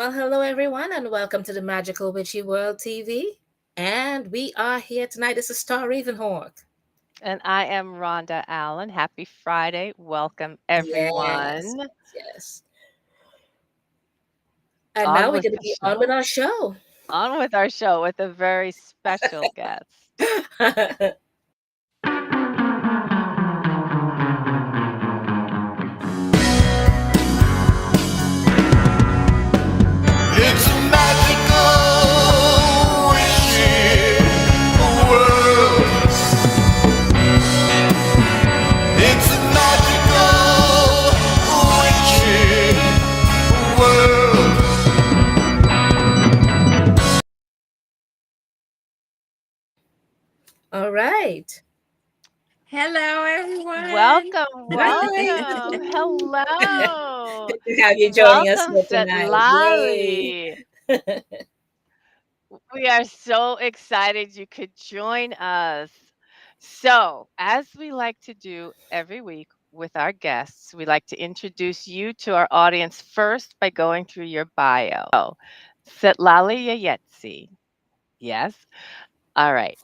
Well, hello everyone, and welcome to the Magical Witchy World TV. And we are here tonight. This is Star Ravenhawk. And I am Rhonda Allen. Happy Friday. Welcome, Yes, everyone. yes. And now On we're with going to the be on with show. our show. On with our show with a very special guest. It's a magical, witchy world. It's a magical, witchy world. All right. Hello, everyone. Welcome, Hi. welcome. Hello. Good to have you joining us Welcome, here tonight. Yay. Cytlali. We are so excited you could join us. So, as we like to do every week with our guests, we like to introduce you to our audience first by going through your bio. Cytlali Yeyetzi. Yes. All right.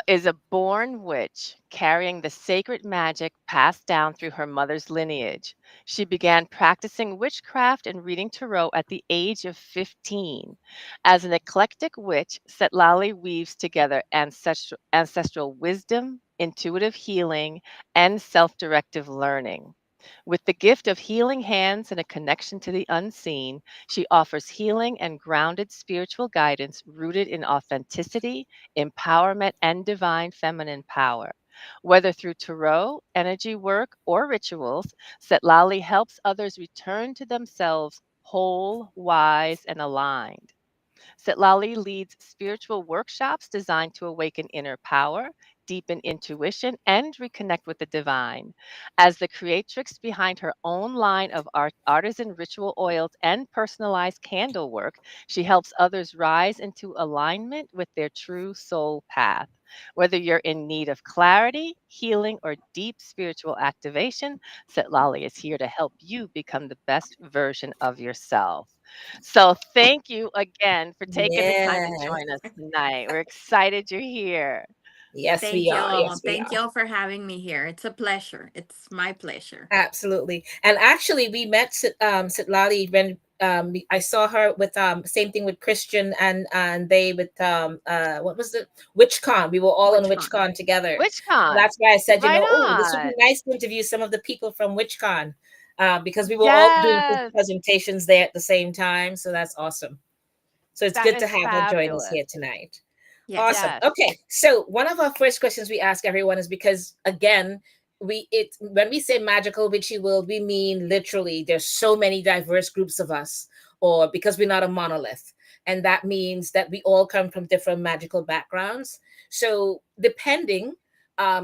Is a born witch carrying the sacred magic passed down through her mother's lineage. She began practicing witchcraft and reading tarot at the age of 15. As an eclectic witch, Setlali weaves together ancestral wisdom, intuitive healing, and self directive learning. With the gift of healing hands and a connection to the unseen, she offers healing and grounded spiritual guidance rooted in authenticity, empowerment, and divine feminine power. Whether through tarot, energy work, or rituals, Setlali helps others return to themselves whole, wise, and aligned. Setlali leads spiritual workshops designed to awaken inner power, deepen intuition, and reconnect with the divine. As the creatrix behind her own line of artisan ritual oils and personalized candle work, she helps others rise into alignment with their true soul path. Whether you're in need of clarity, healing, or deep spiritual activation, Setlali is here to help you become the best version of yourself. So thank you again for taking the time to Yeah. join us tonight. We're excited you're here. Yes, we Thank are. y'all. Yes, we Thank are. y'all for having me here. It's a pleasure. It's my pleasure. Absolutely. And actually, we met Sitlali when I saw her with same thing with Christian and they with what was it, WitchCon. We were all on Which con? WitchCon together. So WitchCon. that's why I said, Right oh, this would be on. nice to interview some of the people from WitchCon because we were all doing Yes, presentations there at the same time. So that's awesome. So it's that good to is have her join us fabulous. here tonight. Yes. Awesome. Yes. Okay. So one of our first questions we ask everyone is because again, it when we say magical witchy world, we mean literally there's so many diverse groups of us, or because we're not a monolith. And that means that we all come from different magical backgrounds. So depending,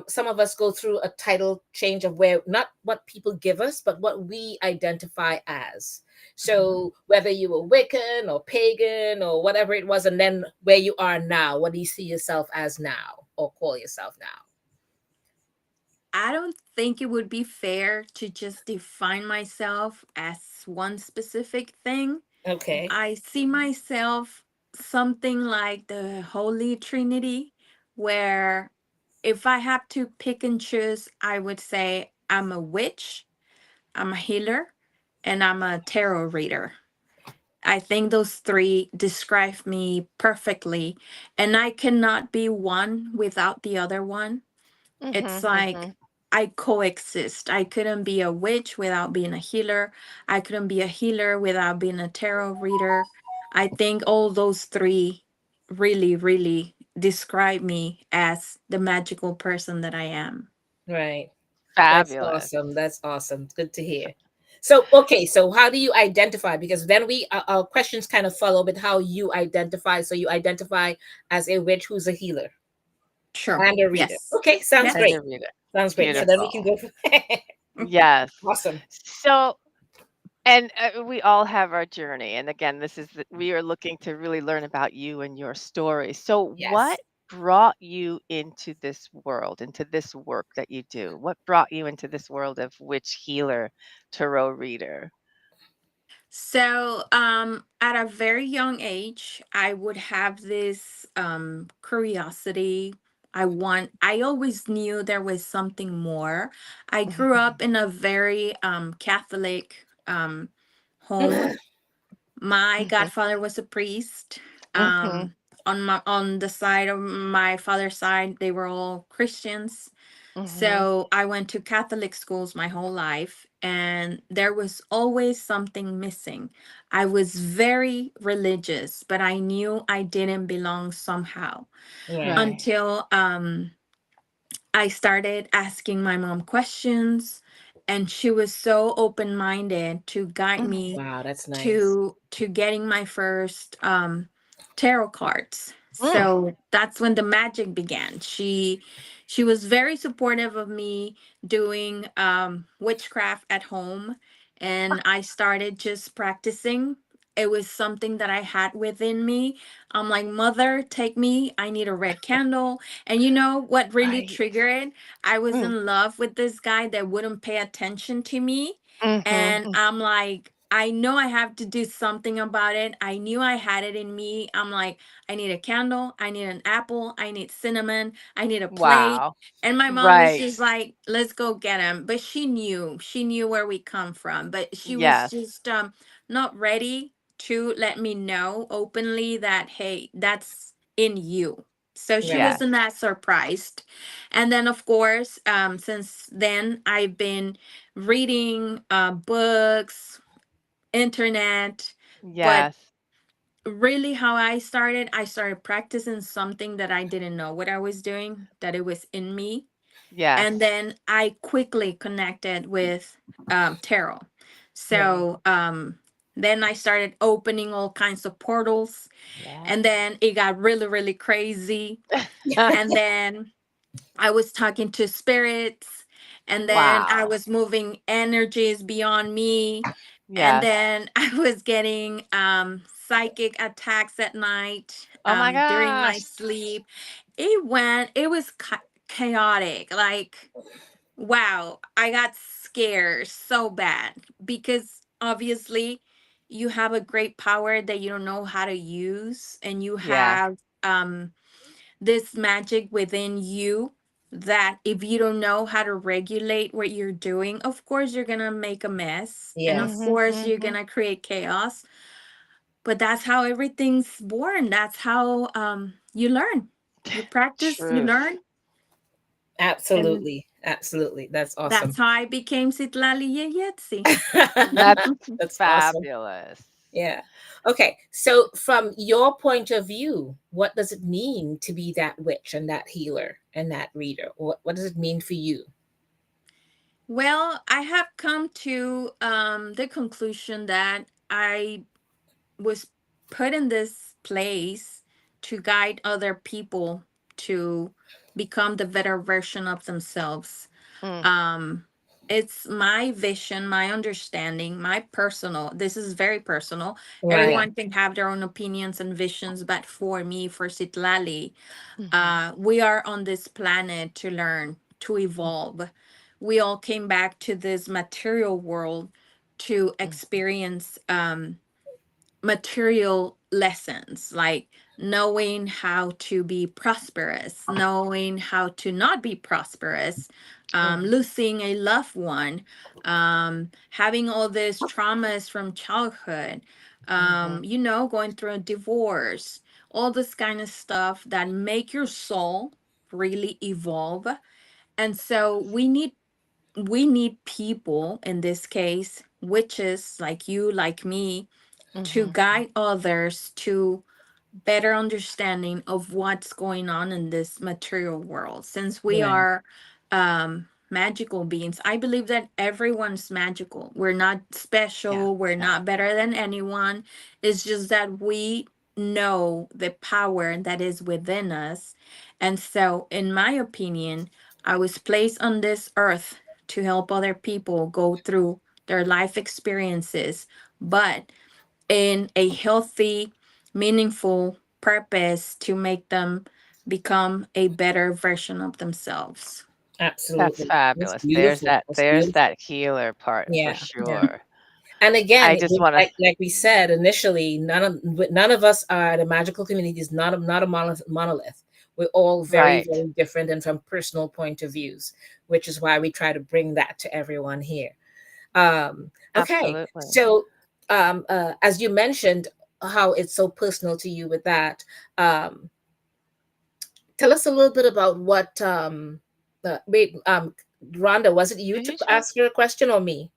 some of us go through a title change of where not what people give us, but what we identify as. Mhm. So whether you were Wiccan or pagan or whatever it was, and then where you are now, what do you see yourself as now or call yourself now? I don't think it would be fair to just define myself as one specific thing. Okay. I see myself something like the Holy Trinity, where if I have to pick and choose, I would say I'm a witch, I'm a healer, and I'm a tarot reader. I think those three describe me perfectly, and I cannot be one without the other one. It's Mhm. like Mhm. I coexist. I couldn't be a witch without being a healer. I couldn't be a healer without being a tarot reader. I think all those three really, really describe me as the magical person that I am. Right. That's Fabulous. awesome. That's awesome. Good to hear. So, okay. So, how do you identify? Because then our questions kind of follow with how you identify. So, you identify as a witch who's a healer Sure. and a reader. Yes. Okay. Sounds And Yes. great. a reader. Sounds great. So, then we Yes. can Beautiful. go from Yes. awesome. So, and we all have our journey. And again, we are looking to really learn about you and your story. So, what Yes. brought you into this world, into this work that you do? What brought you into this world of witch healer, tarot reader? So, at a very young age, I would have this curiosity. I always knew there was something more. I grew up in a very Catholic home. My Mhm, godfather was a priest. mhm, On the side of my father's side, they were all Christians. mhm. So I went to Catholic schools my whole life, and there was always something missing. I was very religious, but I knew I didn't belong somehow Right. Right. until I started asking my mom questions, and she was so open-minded to guide Mhm. me Wow, that's nice. to getting my first tarot cards. Mm. So that's when the magic began. She was very supportive of me doing witchcraft at home, and I started just practicing. It was something that I had within me. I'm like, "Mother, take me. I need a red candle." And you know what really Right. triggered it? I was Mm. in love with this guy that wouldn't pay attention to me. Mhm, And I'm like, I know I have to do something about it. I knew I had it in me. I'm like, I need a candle. I need an apple. I need cinnamon. I need a plate. wow. And my mom was Right. just like, let's go get him. But she knew where we come from. But she was Yes. just not ready to let me know openly that, hey, that's in you. So she Right. Yes. wasn't that surprised. And then, of course, since then, I've been reading books, internet, but Yes. really how I started practicing something that I didn't know what I was doing, that it was in me. And Yes. then I quickly connected with tarot. Right. So then I started opening all kinds of portals, Yes. and then it got really, really crazy. And then I was talking to spirits, and then I Wow. was moving energies beyond me, and Yes. then I was getting psychic attacks at night Oh my during my gosh. sleep. It was chaotic. Like, wow, I got scared so bad because obviously you have a great power that you don't know how to use, and you Yes. have this magic within you that if you don't know how to regulate what you're doing, of course you're gonna make a mess, and of Yes. Mhm, course you're mhm. gonna create chaos. But that's how everything's born. That's how you learn. You practice, you Truth. learn. And Absolutely. Absolutely. That's that's awesome. how I became Cytlali Yeyetzi. That's That's awesome. fabulous. Yeah. Okay. So, from your point of view, what does it mean to be that witch and that healer and that reader? What does it mean for you? Well, I have come to the conclusion that I was put in this place to guide other people to become the better version of themselves. Mm. um it's my vision, my understanding, my personal, this is very personal. Right. Yeah. Everyone can have their own opinions and visions, but for me, for Sitlali, Mhm. we are on this planet to learn, to evolve. We all came back to this material world to Mm. experience material lessons, like knowing how to be prosperous, knowing how to not be prosperous, Mm. losing a loved one, having all these traumas from childhood, Mhm. going through a divorce, all this kind of stuff that make your soul really evolve. And so we need people, in this case witches like you, like me, to Mhm. guide others to better understanding of what's going on in this material world. Since we Right. are magical beings, I believe that everyone's magical. We're not Yeah. special, we're Yeah. not better than anyone. It's just that we know the power that is within us. And so, in my opinion, I was placed on this earth to help other people go through their life experiences, but in a healthy, meaningful purpose to make them become a better version of themselves. That's Absolutely. That's fabulous. There's beautiful. that That's there's beautiful. that healer part for Yeah. Yeah. sure. And again, I just want to, like we said initially, none of us are the magical community is not a monolith. We're all very right. very different and from personal point of views, which is why we try to bring that to everyone here. Okay, Absolutely. so as you mentioned, how it's so personal to you with that. Um, Tell us a little bit about what. Wait, Rhonda, was it you Are to you sure? ask your question or me?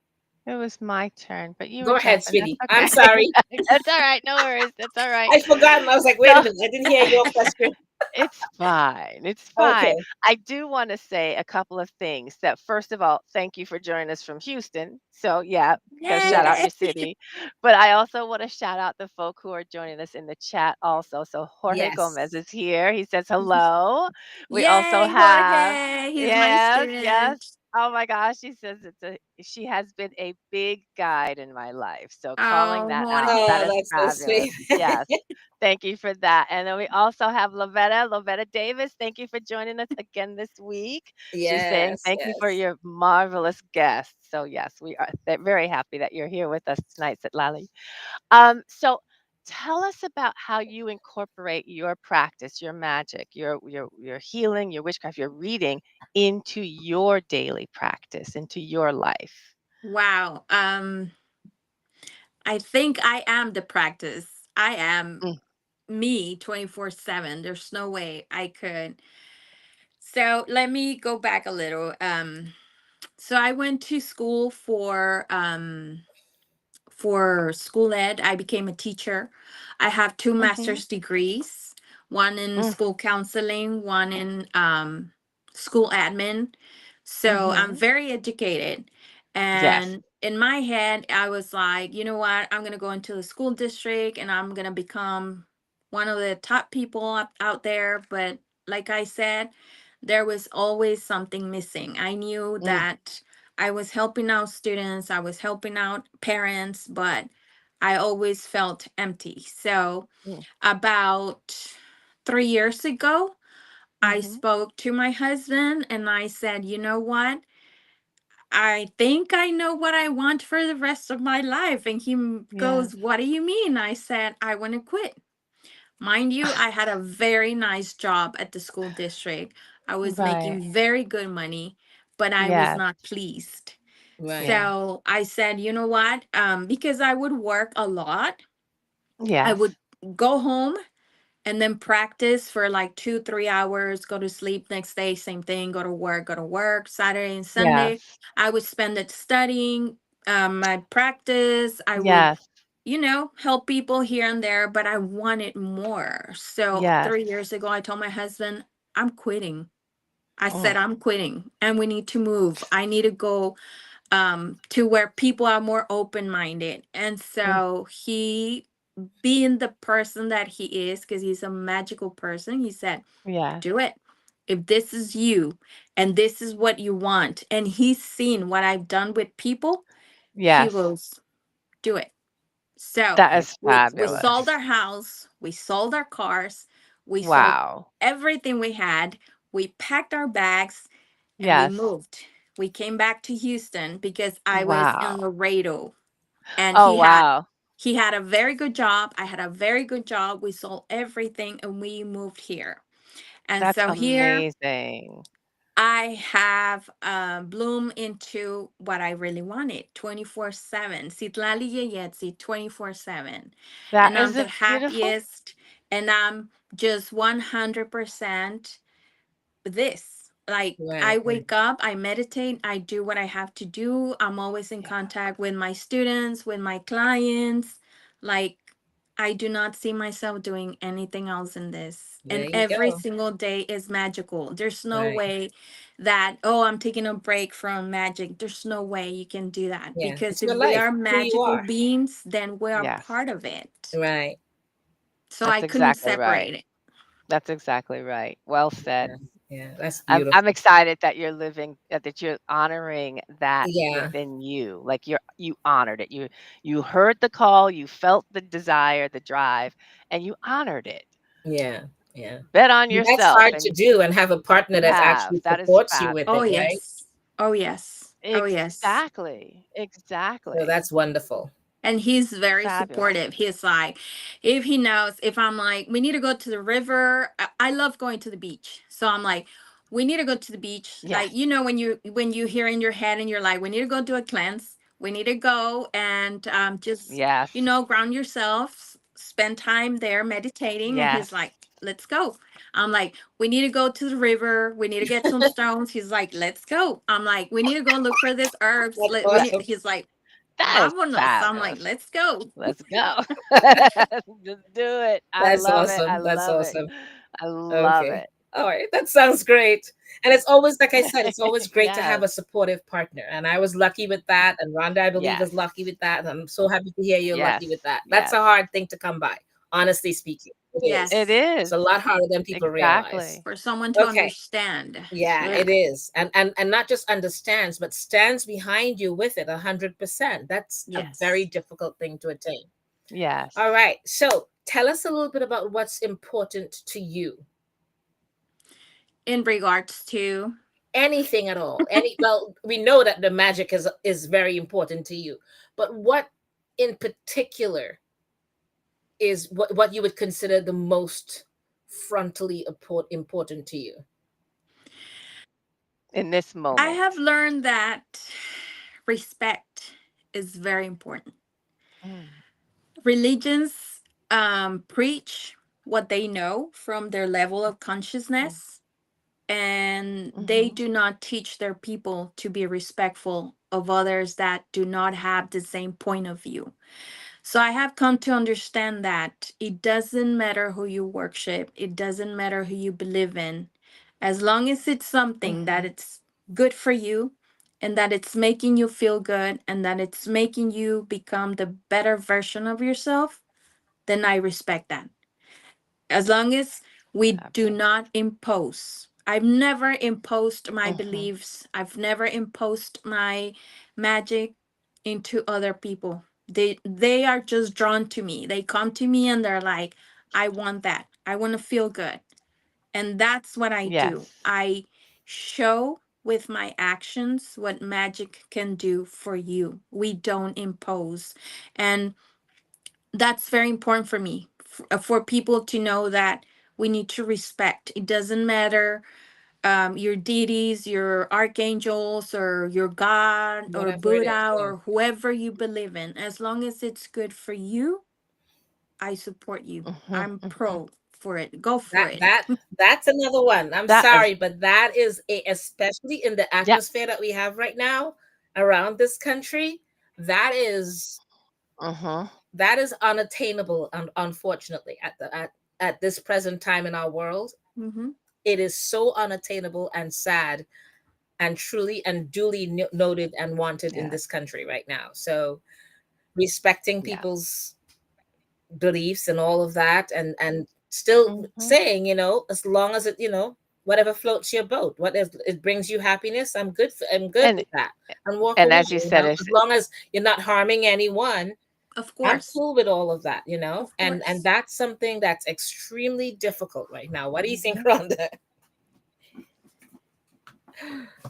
It was my turn, but you were Go ahead, jumping. sweetie. That's I'm okay. sorry. That's all right. No worries. That's all right. I forgot. And I was like, wait a So minute. I didn't hear your question. it's fine. It's fine. Okay. I do want to say a couple of things. That first of all, thank you for joining us from Houston. So yeah, go shout out Yes. your Yay! city. But I also want to shout out the folk who are joining us in the chat also. So Jorge Gomez Yes. is here. He says hello. We also Yay, have, Jorge! He's my yes, yes. student. Oh my gosh, she says she has been a big guide in my life. So calling Oh, that out. That Oh, is Jorge. that's so sweet. fabulous. Yes. Thank you for that. And then we also have Lavetta Davis. Thank you for joining us again this week. She's saying Yes. thank you for Yes. your marvelous guests. So yes, we are very happy that you're here with us tonight, Cytlali. So tell us about how you incorporate your practice, your magic, your healing, your witchcraft, your reading into your daily practice, into your life. Wow. I think I am the practice. I am Mm, me 24/7. There's no way I could. So let me go back a little. So I went to school for school ed. I became a teacher. I have two mhm, master's degrees, one in mm, school counseling, one in school admin. So I'm mhm. very educated. Yes. And in my head, I was like, you know what? I'm going to go into the school district and I'm going to become one of the top people out there. But like I said, there was always something missing. I knew Mm, that I was helping out students, I was helping out parents, but I always felt empty. So, mm, about 3 years ago, I mhm. spoke to my husband and I said, you know what? I think I know what I want for the rest of my life. And he Yes. goes, what do you mean? I said, I want to quit. Mind you, I had a very nice job at the school district. I was Right. making very good money, but I was Yes. not pleased. Right. Yes. So I said, you know what? Because I would work a lot, I Yes. would go home and then practice for like 2, 3 hours, go to sleep next day, same thing, go to work, Saturday and Sunday. Yes. I would spend it studying my practice. I would, Yes. help people here and there, but I wanted more. So Yes. 3 years ago, I told my husband, I'm quitting. I said, Mm, I'm quitting and we need to move. I need to go to where people are more open minded. And mm, so he, being the person that he is, because he's a magical person, he said, yes. do it. If this is you and this is what you want, and he's seen what I've done with people, he Yes. goes, do it. So That is we sold fabulous. our house, we sold our cars, we sold Wow. everything we had, we packed our bags, and we Yes. moved. We came back to Houston because I was in Wow. Laredo, and Oh, wow. he had a very good job. I had a very good job. We sold everything and we moved here. And That's so here amazing. I have bloomed into what I really wanted, 24/7. Cytlali Yeyetzi, 24/7. That And I'm is the a beautiful, happiest, and I'm just 100% this. Like, I Right. Right. wake up, I meditate, I do what I have to do. I'm always in yeah. contact with my students, with my clients. Like, I do not see myself doing anything else in this. There And you every go. single day is magical. There's no Right. way that, oh, I'm taking a break from magic. There's no way you can do that. Yeah. Because It's if your we life. are It's who you magical are. beings, then we are Yes. part of it. Right. So I That's couldn't exactly right. separate it. That's exactly right. Well said. Yeah. Yeah. That's I'm beautiful. excited that you're living that you're honoring that Yeah. within you. Like you honored it. You heard the call, you felt the desire, the drive, and you honored it. Yeah. Yeah. Bet on And that's yourself hard and to do and have a partner you that have. actually That is supports you with Oh, it, fabulous. right? yes. Oh, yes. Oh, yes. Exactly. So Exactly. that's wonderful. And he's very Fabulous. supportive. He's like, if he knows, if I'm like, we need to go to the river. I love going to the beach. So I'm like, we need to go to the beach. Like, Yes. when you hear in your head and you're like, we need to go do a cleanse. We need to go and just, Yes. ground yourself, spend time there meditating. And he's Yes. like, let's go. I'm like, we need to go to the river. We need to get some stones. He's like, let's go. I'm like, we need to go look for this herbs. That's awesome. He's like, That is vámonos. I'm like, fabulous. let's go. Let's go. Just do it. I That's love it. I awesome. That's love it. awesome. I love Okay. it. All right. That sounds great. And it's always, like I said, it's always great to have Yes. a supportive partner. And I was lucky with that. And Rhonda, I believe, is Yes. lucky with that. And I'm so happy to hear you're lucky Yes. with that. That's Yes. a hard thing to come by, honestly speaking. It is. It Yes. It's is. a lot harder than people realize. Exactly. For someone to Okay. understand. Yeah, Ugh. it is. And not just understands, but stands behind you with it 100%. That's a very Yes. difficult thing to attain. Yes. All right. So tell us a little bit about what's important to you. In regards to, Anything at all. Well, we know that the magic is very important to you, but what in particular is what you would consider the most frontally important to you? In this I have moment. learned that respect is very important. Mm. Religions preach what they know from their level of Mm. consciousness, and they Mm-hmm. do not teach their people to be respectful of others that do not have the same point of view. So I have come to understand that it doesn't matter who you worship, it doesn't matter who you believe in, as long as it's something Mm-hmm. that it's good for you and that it's making you feel good and that it's making you become the better version of yourself, then I respect that. As long as we do Fabulous. not impose. I've never imposed my Mm-hmm. beliefs. I've never imposed my magic into other people. They are just drawn to me. They come to me and they're like, I want that. I want to feel good. And that's what I do. Yes. I show with my actions what magic can do for you. We don't impose. And that's very important for me, for people to know that we need to respect. It doesn't matter your deities, your archangels, or your God, or Whatever it is. Buddha, Yeah. or whoever you believe in. As long as it's good for you, I support you. Mm-hmm. I'm Mm-hmm. pro for it. Go for That it. that that's another one. I'm That is, sorry, but that is especially in the atmosphere yes. that we have right now around this country, that is Mm-hmm. unattainable, unfortunately, at this present time in our world. Mm-hmm. It is so unattainable and sad and truly and duly noted and wanted in Yes. this country right now. So respecting Yeah. people's beliefs and all of that, and still Mm-hmm. saying, as long as it, whatever floats your boat, what is it brings you happiness, I'm good And with that, and walk and away, as you said, it's as long as you're not harming anyone. Of I'm course. cool with all of that, Of and course. that's something that's extremely difficult right now. What do you think, Mm-hmm. Rhonda?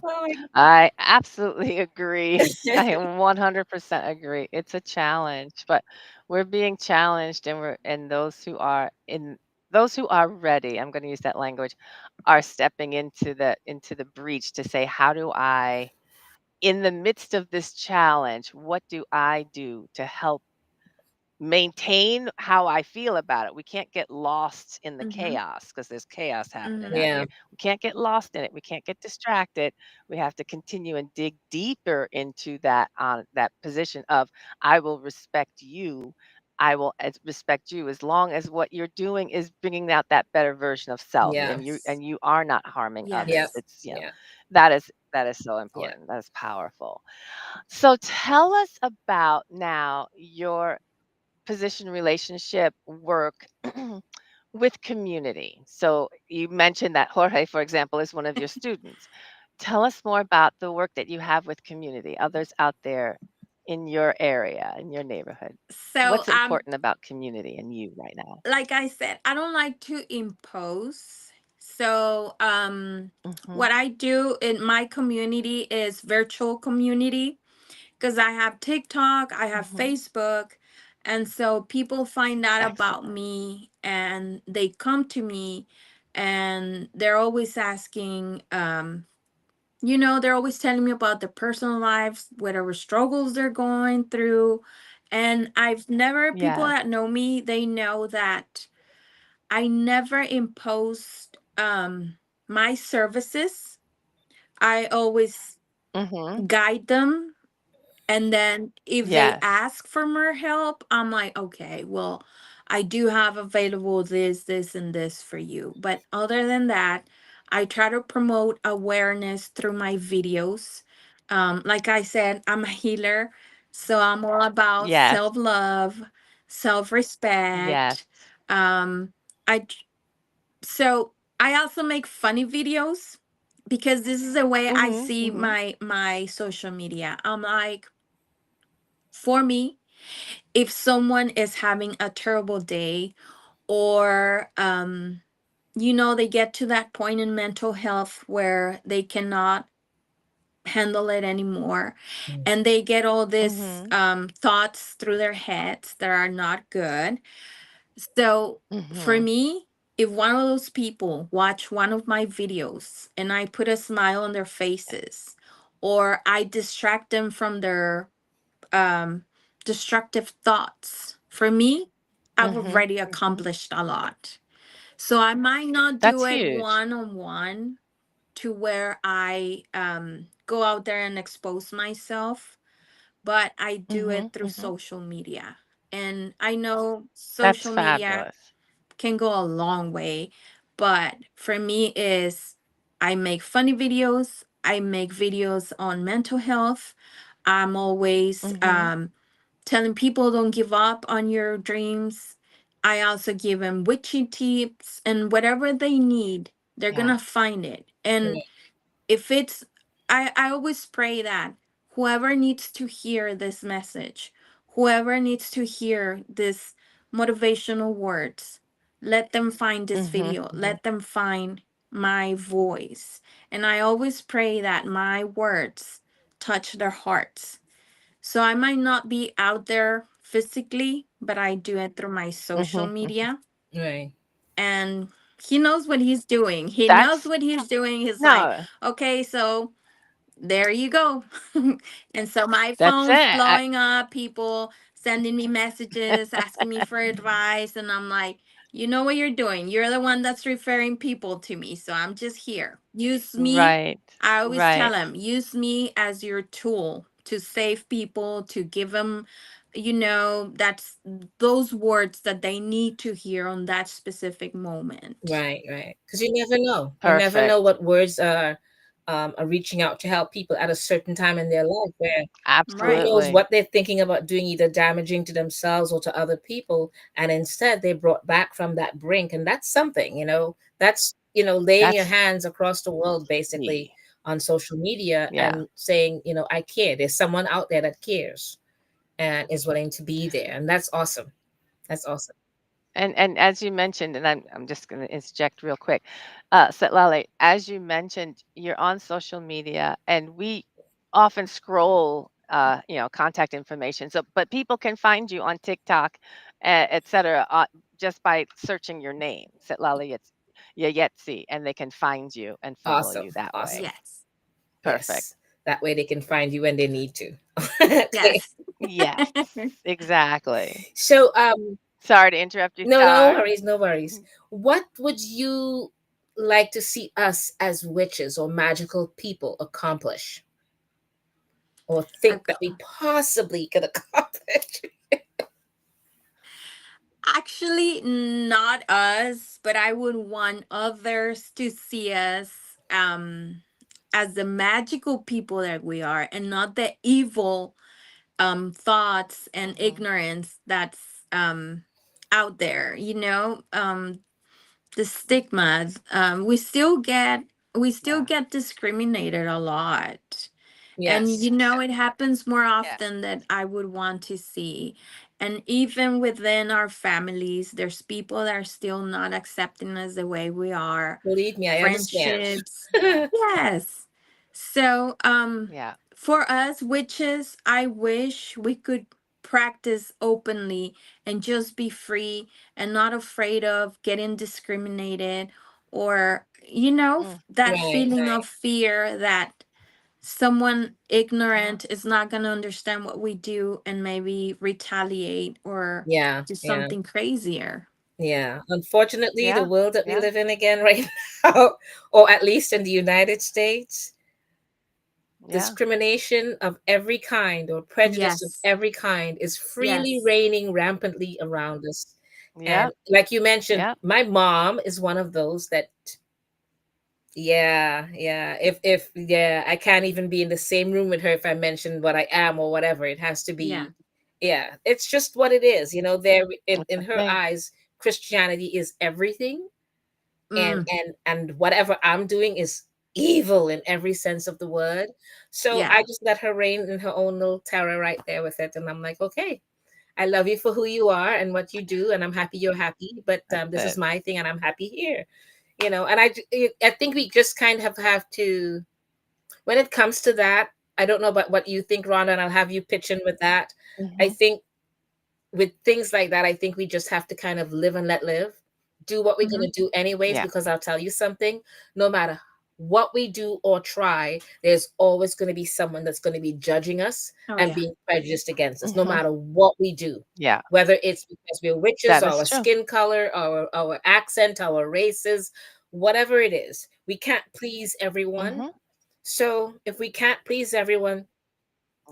Oh my I absolutely agree. I 100% agree. It's a challenge, but we're being challenged, and those who are ready, I'm going to use that language, are stepping into the breach to say, how do I, in the midst of this challenge, what do I do to help maintain how I feel about it? We can't get lost in the Mm-hmm. chaos because there's chaos happening Mm-hmm. out Yeah, here. We can't get lost in it. We can't get distracted. We have to continue and dig deeper into that position of, I will respect you. I will respect you as long as what you're doing is bringing out that better version of self, yeah, and you Yes. are not harming yeah, others. Yes. It's, yeah, that is so yeah. important. That is powerful. So tell us about now your position, relationship, work with community. So you mentioned that Jorge, for example, is one of your students. Tell us more about the work that you have with community, others out there in your area, in your neighborhood. So What's important about community and you right now? like I said, I don't like to impose. So what Mhm. I do in my community is virtual community, because I have TikTok, I have Mhm. Facebook. And so people find out about Excellent. me and they come to me and they're always asking, they're always telling me about their personal lives, whatever struggles they're going through. And people Yes. that know me, they know that I never imposed my services. I always Mhm. guide them, and then if they Yes. ask for more help, I'm like, okay, well, I do have available this, and this for you. But other than that, I try to promote awareness through my videos. Like I said, I'm a healer. So I'm all about Yes. self love, self Yes. respect. Um, I so I also make funny videos because this is the way I Mhm. see Mhm. my social media. I'm like, for me, if someone is having a terrible day, or they get to that point in mental health where they cannot handle it anymore, Mm. and they get all these Mhm. thoughts through their heads that are not good. So for Mhm. me, if one of those people watch one of my videos and I put a smile on their faces, or I distract them from their um, destructive thoughts, for me, I've Mhm. already Mhm. accomplished a lot. So I might not do That's it huge. one on one to where I go out there and expose myself, but I do it Mhm. through Mhm. social media. And I know That's social media fabulous. can go a long way, but for me is I make funny videos, I make videos on mental health. I'm always Mhm. telling people don't give up on your dreams. I also give them witchy tips, and whatever they need, they're Yeah. gonna find it. And Right. if it's I always pray that whoever needs to hear this message, whoever needs to hear this motivational words, let them find this Mhm. video, Mhm. let them find my voice. And I always pray that my words touch their hearts. So I might not be out there physically, but I do it through my social Mhm. Mhm. media. Right. And he knows what he's doing. He knows That's what he's doing. He's like, no. okay, so there you go. And so my That's it. phone's blowing up, people sending me messages, asking me for advice. And I'm like, you know what you're doing. You're the one that's referring people to me. So I'm just here. Use me. Right. I always tell Right. them, use me as your tool to save people, to give them, that's those words that they need to hear on that specific moment. Right, right. Because you never know. You never Perfect. know what words are reaching out to help people at a certain time in their life where who Right. knows Absolutely. what they're thinking about doing, either damaging to themselves or to other people. And instead they brought back from that brink. And that's something, that's, laying your That's hands across the world basically key. on social media Yeah. and saying, I care. There's someone out there that cares and is willing to be there. And that's awesome. That's awesome. And as you mentioned, and I'm just going to interject real quick, Setlali, as you mentioned, you're on social media, and we often scroll, contact information. So, but people can find you on TikTok, et cetera, just by searching your name, Cytlali Yeyetzi, and they can find you and follow Awesome. you that way. Awesome. Yes. Perfect. Yes. That way they can find you when they need to. Okay. Yes. Yes, exactly. So Sorry to interrupt you, no Star. worries, no worries. What would you like to see us as witches or magical people accomplish or think that we Ac- possibly could accomplish? Actually, not us, but I would want others to see us as the magical people that we are, and not the evil thoughts and Mhm. ignorance that's out there. The stigmas. We still Yeah. get discriminated a lot. And Yes. it happens more Yes. often than I would want to see. And even within our families, there's people that are still not accepting us the way we are. Believe me, I understand. Friendships. Yes. So, Yeah. for us witches, I wish we could practice openly and just be free and not afraid of getting discriminated, or, Mm, that Right, feeling right. of fear that someone yeah. ignorant is not going to understand what we do and maybe retaliate or Yeah, do yeah, something crazier. yeah. Unfortunately, the Yeah. world that we Yeah. live in again right now, or at least in the United States, Yeah. discrimination of every kind or prejudice of Yes. every kind is freely Yes. reigning rampantly around us. And Yep. like you mentioned, Yep. my mom is one of those that, yeah, yeah. If yeah, I can't even be in the same room with her if I mention what I am or whatever. It has to Yeah. be, yeah. It's just what it is. There It's in a her thing. eyes, Christianity is everything, and Mm, whatever I'm doing is evil in every sense of the word. So yeah. I just let her reign in her own little terror right there with it, and I'm like, okay, I love you for who you are and what you do, and I'm happy you're happy. But That's this is it. my thing, and I'm happy here. And I think we just kind of have to, when it comes to that. I don't know about what you think, Rhonda, and I'll have you pitch in with that. I Hmm. think with things like that, I think we just have to kind of live and let live. Do what we're Hmm. going to do anyways, Yeah. because I'll tell you something, no matter what we do or try, there's always going to be someone that's going to be judging us Oh, and yeah. being prejudiced against us, no Hmm. matter what we do. Yeah. Whether it's because we're witches, That or is our true. skin color, or our accent, our races, whatever it is, we can't please everyone. Hmm. So if we can't please everyone,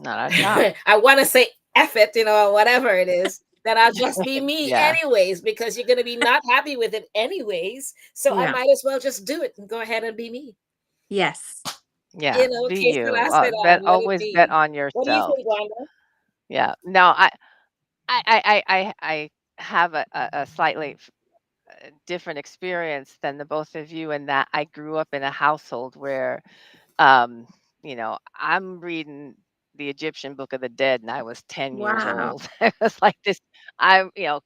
Not our job. I want to say F it, or whatever it is, then I'll just be me Yeah. anyways, because you're going to be not happy with it anyways. So I Yeah. might as well just do it and go ahead and be me. Yes. Yeah. Be Que se you. la será, Bet. let it Always bet be. on What do you yourself. think, Wanda? Yeah. No. I have a slightly different experience than the both of you in that I grew up in a household where Um, I'm reading the Egyptian Book of the Dead and I was 10 years Wow. old. It was like this,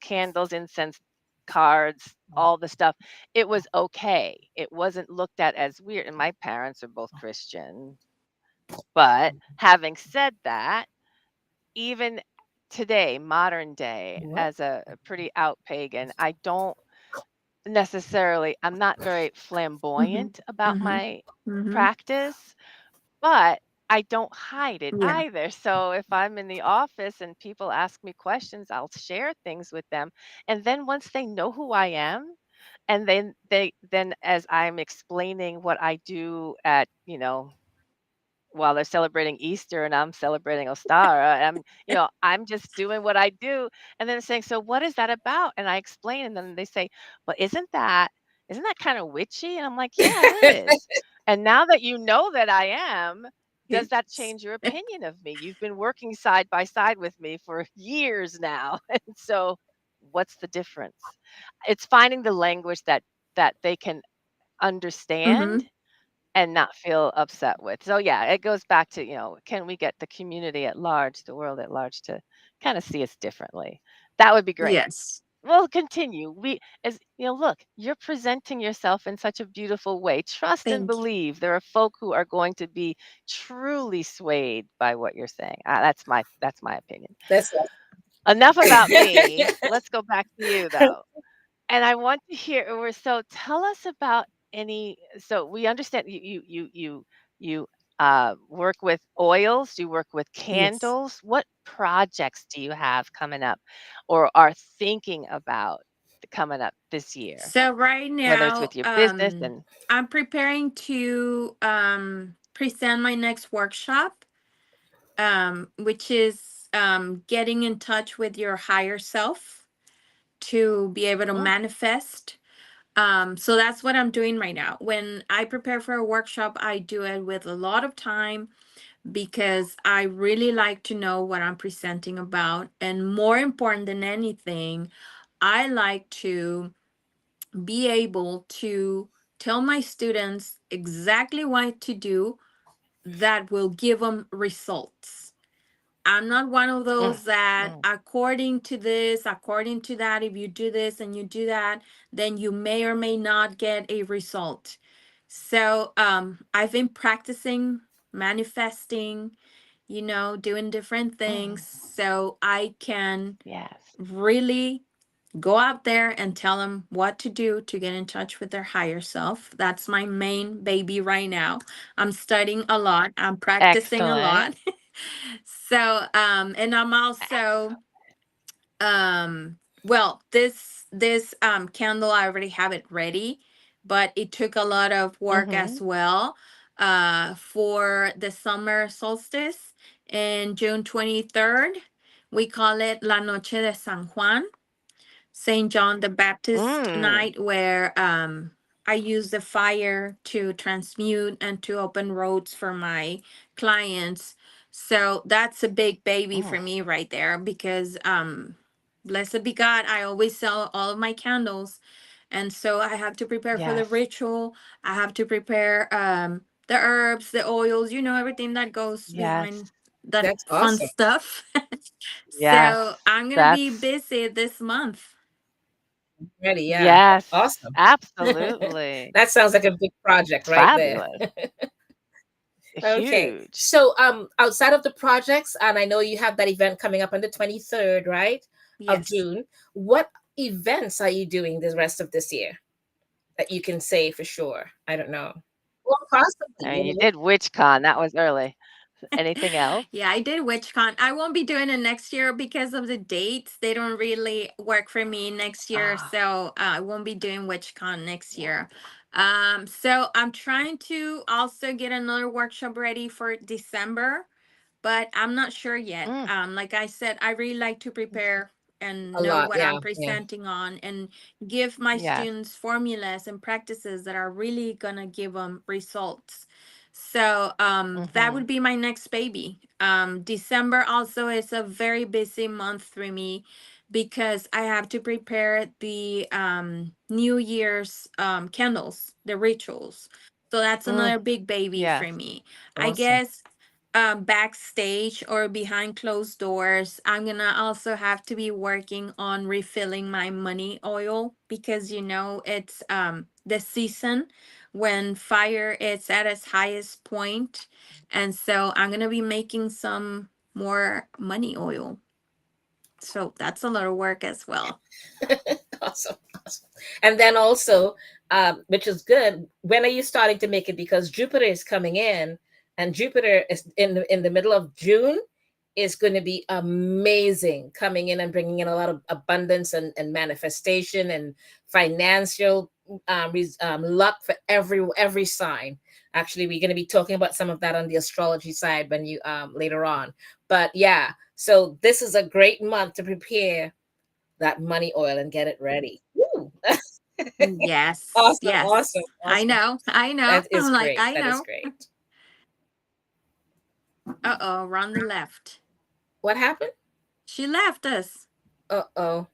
candles, incense, cards, all the stuff. It was okay. It wasn't looked at as weird. And my parents are both Christian. But having said that, even today, modern day, What? as a pretty out pagan, I don't necessarily, I'm not very Hmm. flamboyant about Hmm. my Hmm. practice. But I don't hide it Yeah. either. So if I'm in the office and people ask me questions, I'll share things with them. And then once they know who I am, and then as I'm explaining what I do at, while they're celebrating Easter and I'm celebrating Ostara, I'm just doing what I do. And then they're saying, "So what is that about?" And I explain, and then they say, "Well, isn't that kind of witchy?" And I'm like, "Yeah, it is." And now that you know that I am, does that Yes. change your opinion of me? You've been working side by side with me for years now. And so what's the difference? It's finding the language that they can understand Hmm. and not feel upset with. So yeah, it goes back to, can we get the community at large, the world at large to kind of see us differently? That would be great. Yes. We'll continue. Look, you're presenting yourself in such a beautiful way. Trust and Thank you. believe there are folk who are going to be truly swayed by what you're saying. That's my opinion. That's Enough about me. Let's go back to you though. And I want to hear so tell us about so we understand you work with oils, you work with Yes. candles. What projects do you have coming up or are thinking about coming up this year? So right Whether it's now, with your business and I'm preparing to present my next workshop, which is getting in touch with your higher self to be able to mm, manifest. So that's what I'm doing right now. When I prepare for a workshop, I do it with a lot of time because I really like to know what I'm presenting about. And more important than anything, I like to be able to tell my students exactly what to do that will give them results. I'm not one of Mm, those that, mm. according to this, according to that, if you do this and you do that, then you may or may not get a result. So I've been practicing manifesting, doing different things Mm. so I can Yes. really go out there and tell them what to do to get in touch with their higher self. That's my main baby right now. I'm studying a lot, I'm practicing a Excellent. lot. So and I'm also Excellent. well, this candle, I already have it ready, but it took a lot of work Mm-hmm. as well for the summer solstice in June 23rd. We call it La Noche de San Juan, St. John the Baptist Mm. night, where I use the fire to transmute and to open roads for my clients. So that's a big baby Mm. for me right there, because blessed be God, I always sell all of my candles. And so I have to prepare for the Yes. ritual. I have to prepare the herbs, the oils, everything that goes behind Yes. that That's fun awesome. stuff. Yes. So I'm gonna be That's busy this month. Ready, yeah. yes. Awesome. Absolutely. That sounds like a big project right there. Fabulous. Okay. Huge. So outside of the projects, and I know you have that event coming up on the 23rd, right? Of Yes. June. What events are you doing the rest of this year that you can say for sure? I don't know. Well, possibly, I mean, you did WitchCon. That was early. Anything else? Yeah, I did WitchCon. I won't be doing it next year because of the dates. They don't really work for me next year, Ah, so I won't be doing WitchCon next yeah. year. So I'm trying to also get another workshop ready for December, but I'm not sure yet. Mm, Like I said, I really like to prepare and a know lot. what Yeah, I'm yeah. presenting on, and give my yes. students formulas and practices that are really gonna give them results. So that Mm-hmm. would be my next baby. December also is a very busy month for me because I have to prepare the New Year's candles, the rituals. So that's Mm, another big baby yes. for me. I Awesome. guess backstage or behind closed doors, I'm gonna also have to be working on refilling my money oil, because it's the season when fire is at its highest point, and so I'm gonna be making some more money oil. So that's a lot of work as well. Awesome. Awesome. And then also, which is good, when are you starting to make it? Because Jupiter is coming in, and Jupiter is in the middle of June is going to be amazing, coming in and bringing in a lot of abundance and manifestation and financial luck for every sign. Actually, we're going to be talking about some of that on the astrology side when you later on. But yeah, so this is a great month to prepare that money oil and get it ready. Woo. Yes, Awesome, awesome, yes. I awesome. know, I know. That is I'm like, great. I That is know. great. Uh-oh, Rhonda left. What happened? She left us. Uh-oh.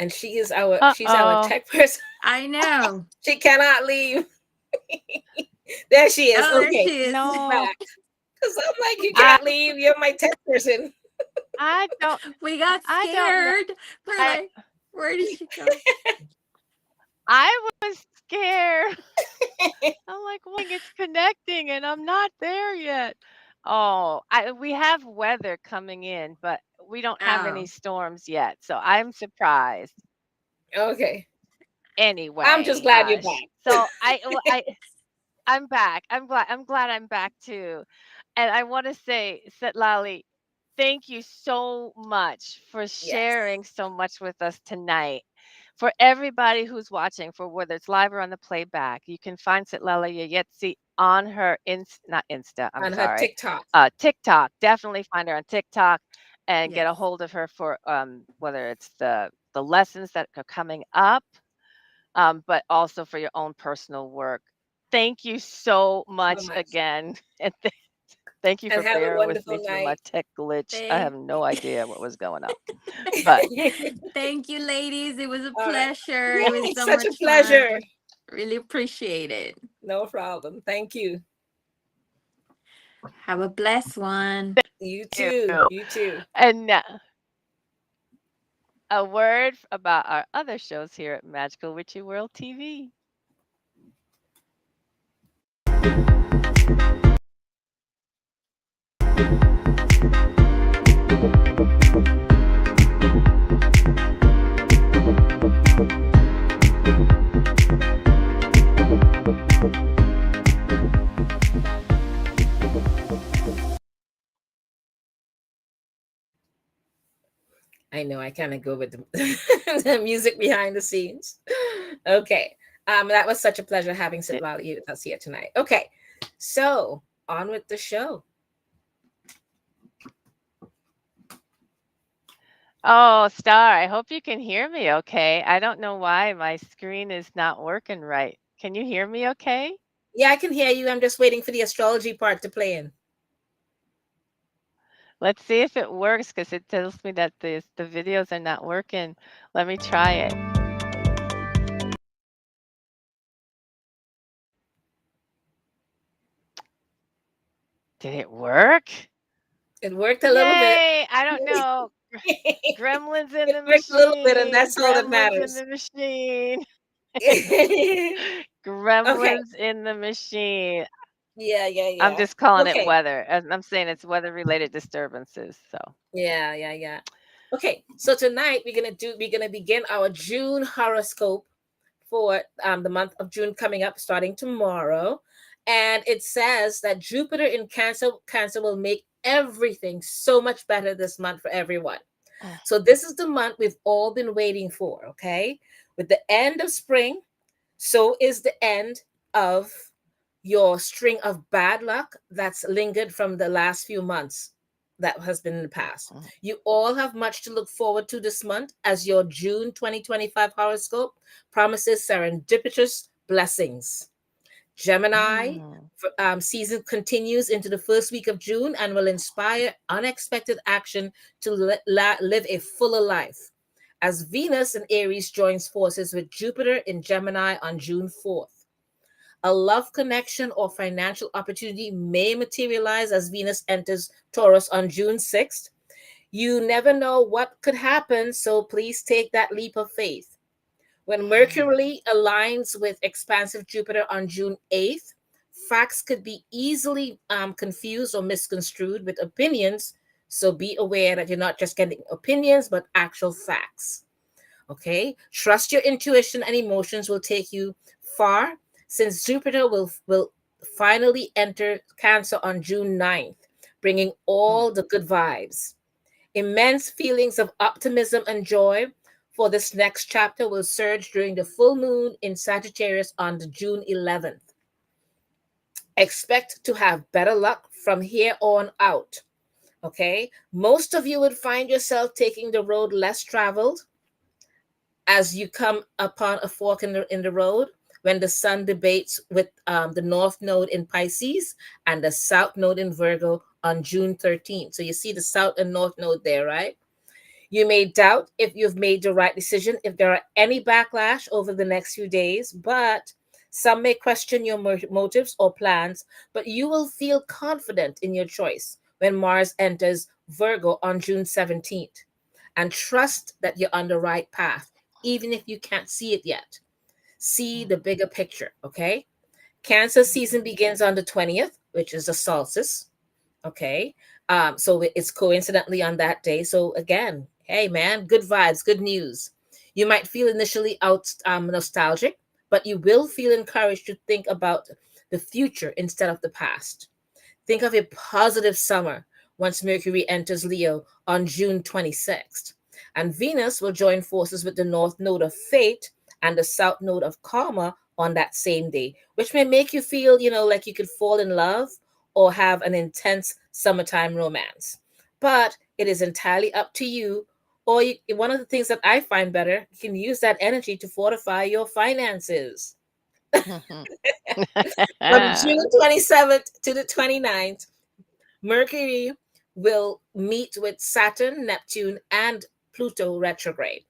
And she's our Uh-oh. tech person. I know. She cannot leave. There she is. Oh, there Okay. she is. She's No. back. Because I'm like, you I can't leave. You're my tech person. I don't We got I don't know. scared. We're I like, where did she go? I was scared. I'm like, it's connecting and I'm not there yet. Oh, we have weather coming in, but we don't have any Oh, storms yet. So I'm surprised. Okay. I'm just Anyway, glad you're back. so I'm back. I'm glad I'm back too. And I want to say, Setlali, thank you so much for Yes. sharing so much with us tonight. For everybody who's watching, for whether it's live or on the playback, you can find Cytlali Yeyetzi on her not Insta, I'm On her sorry, TikTok. TikTok. Definitely find her on TikTok and get yes. a hold of her for whether it's the lessons that are coming up, but also for your own personal work. Thank you so So much much. again, and thank you And for have a bearing with me wonderful through my night. tech glitch. I have Thank, no idea what was going on, but thank you, ladies. It was a All right. pleasure. It was Yay, so such a much fun. pleasure. Really appreciate it. No problem. Thank you. Have a blessed one. You You. too. You too. And now, a word about our other shows here at Magical Witchy World TV. I know I kind of go with the, the music behind the scenes. Okay. That was such a pleasure having Cytlali with us here tonight. Okay. So on with the show. Oh, Star, I hope you can hear me okay. I don't know why my screen is not working right. Can you hear me okay? Yeah, I can hear you. I'm just waiting for the astrology part to play in. Let's see if it works because it tells me that the videos are not working. Let me try it. Did it work? It worked a little bit. Yay! I don't know. Gremlins in It the worked a little bit, and machine. that's all that Gremlins in matters. the machine. Okay. Gremlins in the machine. Yeah, yeah, I'm yeah. just calling it Okay. weather. And I'm saying it's weather-related disturbances. So, Yeah, yeah, yeah. Okay. So tonight we're gonna begin our June horoscope for the month of June coming up starting tomorrow. And it says that Jupiter in Cancer will make everything so much better this month for everyone. So this is the month we've all been waiting for, okay? With the end of spring, so is the end of your string of bad luck that's lingered from the last few months that has been in the past. You all have much to look forward to this month as your June 2025 horoscope promises serendipitous blessings. Gemini season continues into the first week of June and will inspire unexpected action to live a fuller life. As Venus in Aries joins forces with Jupiter in Gemini on June 4th. A love connection or financial opportunity may materialize as Venus enters Taurus on June 6th. You never know what could happen, so please take that leap of faith. When Mercury aligns with expansive Jupiter on June 8th, facts could be easily confused or misconstrued with opinions. So be aware that you're not just getting opinions, but actual facts. Okay? Trust your intuition and emotions will take you far since Jupiter will finally enter Cancer on June 9th, bringing all the good vibes. Immense feelings of optimism and joy for this next chapter will surge during the full moon in Sagittarius on the June 11th. Expect to have better luck from here on out. Okay? Most of you would find yourself taking the road less traveled as you come upon a fork in the road when the sun debates with the north node in Pisces and the south node in Virgo on June 13th. So you see the south and north node there, right? You may doubt if you've made the right decision, if there are any backlash over the next few days, but some may question your motives or plans, but you will feel confident in your choice when Mars enters Virgo on June 17th. And trust that you're on the right path, even if you can't see it yet. See the bigger picture, okay? Cancer season begins on the 20th, which is a solstice, okay? So it's coincidentally on that day. So again, hey man, good vibes, good news. You might feel initially out nostalgic, but you will feel encouraged to think about the future instead of the past. Think of a positive summer once Mercury enters Leo on June 26th. And Venus will join forces with the north node of fate and the south node of karma on that same day, which may make you feel, like you could fall in love or have an intense summertime romance. But it is entirely up to you. Or one of the things that I find better, you can use that energy to fortify your finances. From June 27th to the 29th, Mercury will meet with Saturn, Neptune, and Pluto retrograde,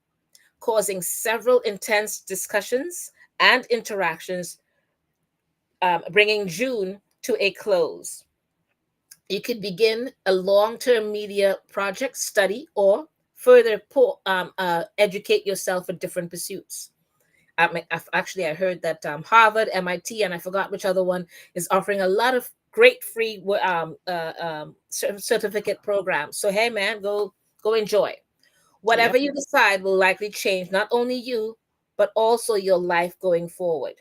causing several intense discussions and interactions, bringing June to a close. You could begin a long-term media project, study, or further educate yourself in different pursuits. Actually, I heard that Harvard, MIT, and I forgot which other one is offering a lot of great free certificate programs. So hey, man, go enjoy. Whatever Yep. you decide will likely change not only you but also your life going forward.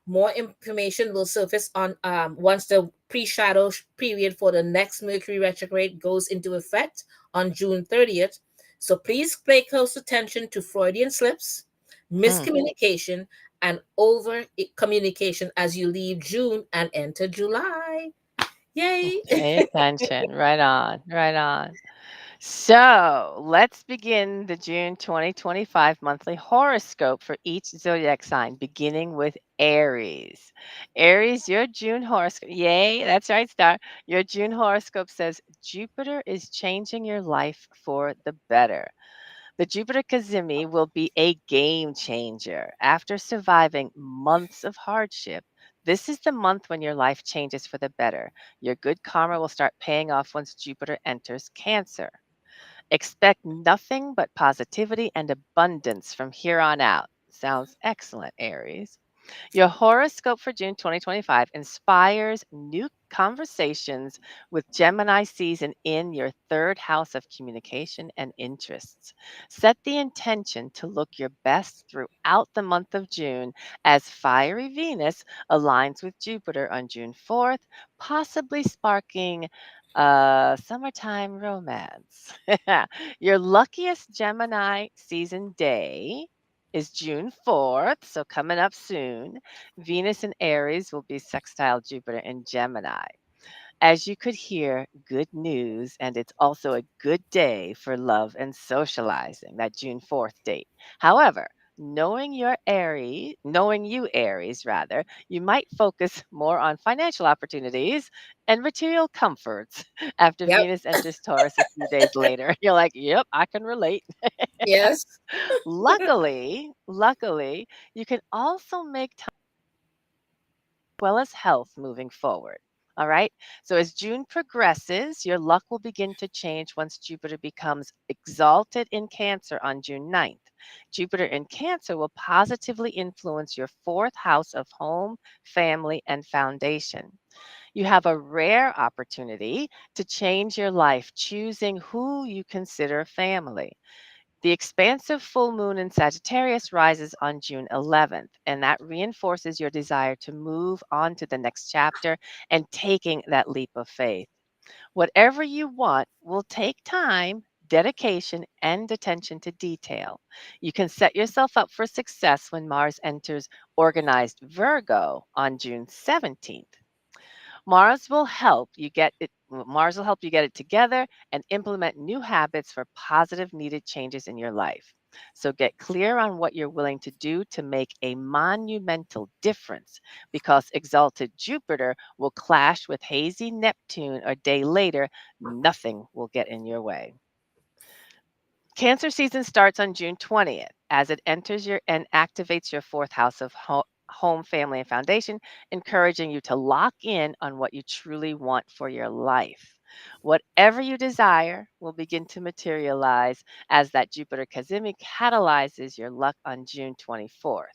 More information will surface on once the pre-shadow period for the next Mercury retrograde goes into effect on June 30th. So please pay close attention to Freudian slips, Hmm. miscommunication, and over communication as you leave June and enter July. Yay! Pay attention. Right on. Right on. So let's begin the June 2025 monthly horoscope for each zodiac sign, beginning with Aries. Aries, your June horoscope. Yay, that's right, Star. Your June horoscope says Jupiter is changing your life for the better. The Jupiter Kazemi will be a game changer. After surviving months of hardship, this is the month when your life changes for the better. Your good karma will start paying off once Jupiter enters Cancer. Expect nothing but positivity and abundance from here on out. Sounds excellent, Aries. Your horoscope for June 2025 inspires new conversations with Gemini season in your third house of communication and interests. Set the intention to look your best throughout the month of June as fiery Venus aligns with Jupiter on June 4th, possibly sparking summertime romance. Your luckiest Gemini season day is June 4th, so coming up soon. Venus in Aries will be sextile Jupiter in Gemini. As you could hear, good news, and it's also a good day for love and socializing, that June 4th date. However, knowing you Aries rather, you might focus more on financial opportunities and material comforts after Yep. Venus enters Taurus a few days later. You're like, "Yep, I can relate." Yes. Luckily, you can also make time as well as health moving forward. All right. So as June progresses, your luck will begin to change once Jupiter becomes exalted in Cancer on June 9th. Jupiter in Cancer will positively influence your fourth house of home, family, and foundation. You have a rare opportunity to change your life, choosing who you consider family. The expansive full moon in Sagittarius rises on June 11th, and that reinforces your desire to move on to the next chapter and taking that leap of faith. Whatever you want will take time, dedication, and attention to detail. You can set yourself up for success when Mars enters organized Virgo on June 17th. Mars will help you get it together and implement new habits for positive needed changes in your life. So get clear on what you're willing to do to make a monumental difference because exalted Jupiter will clash with hazy Neptune a day later. Nothing will get in your way. Cancer season starts on June 20th as it enters your and activates your fourth house of home, family, and foundation, encouraging you to lock in on what you truly want for your life. Whatever you desire will begin to materialize as that Jupiter Kazemi catalyzes your luck on June 24th.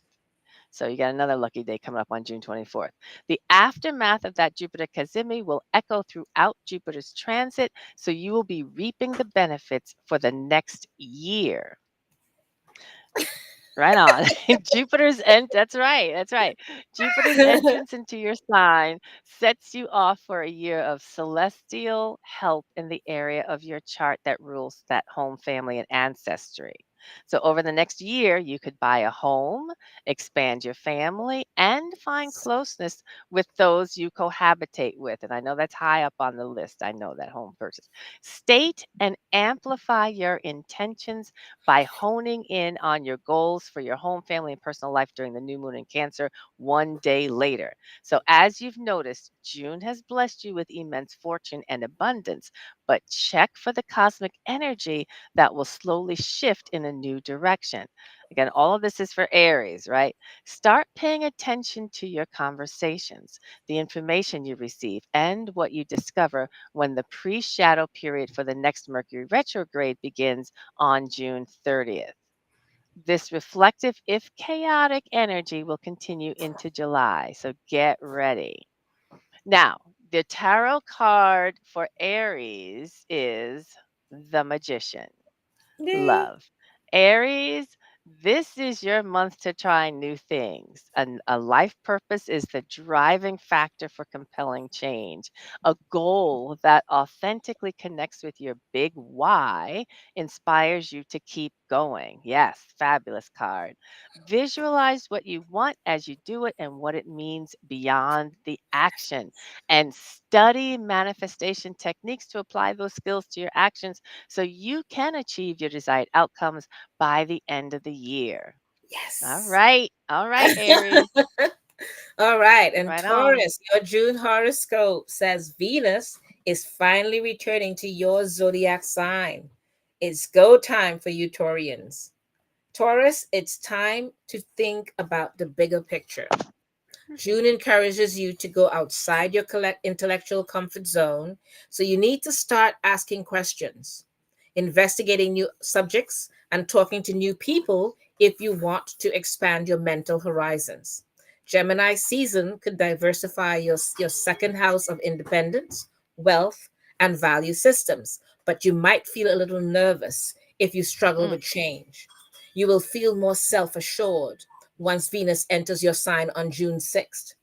So you got another lucky day coming up on June 24th. The aftermath of that Jupiter Kazemi will echo throughout Jupiter's transit, so you will be reaping the benefits for the next year. Right on. That's right. That's right. Jupiter's entrance into your sign sets you off for a year of celestial help in the area of your chart that rules that home, family, and ancestry. So, over the next year, you could buy a home, expand your family, and find closeness with those you cohabitate with. And I know that's high up on the list. I know that home purchase. State and amplify your intentions by honing in on your goals for your home, family, and personal life during the new moon in Cancer one day later. So, as you've noticed, June has blessed you with immense fortune and abundance, but check for the cosmic energy that will slowly shift in a new direction. Again, all of this is for Aries, right? Start paying attention to your conversations, the information you receive, and what you discover when the pre shadow period for the next Mercury retrograde begins on June 30th. This reflective, if chaotic, energy will continue into July. So get ready. Now, the tarot card for Aries is the Magician. Yay. Love. Aries, this is your month to try new things. And a life purpose is the driving factor for compelling change. A goal that authentically connects with your big why inspires you to keep going. Yes, fabulous card. Visualize what you want as you do it and what it means beyond the action. And study manifestation techniques to apply those skills to your actions so you can achieve your desired outcomes by the end of the year. All Yes. right. All right, Aries. All right. And Right on. Taurus, your June horoscope says Venus is finally returning to your zodiac sign. It's go time for you, Taurians. Taurus, it's time to think about the bigger picture. June encourages you to go outside your intellectual comfort zone, so you need to start asking questions, investigating new subjects, and talking to new people if you want to expand your mental horizons. Gemini season could diversify your second house of independence, wealth, and value systems, but you might feel a little nervous if you struggle Mm, with change. You will feel more self assured once Venus enters your sign on June 6th.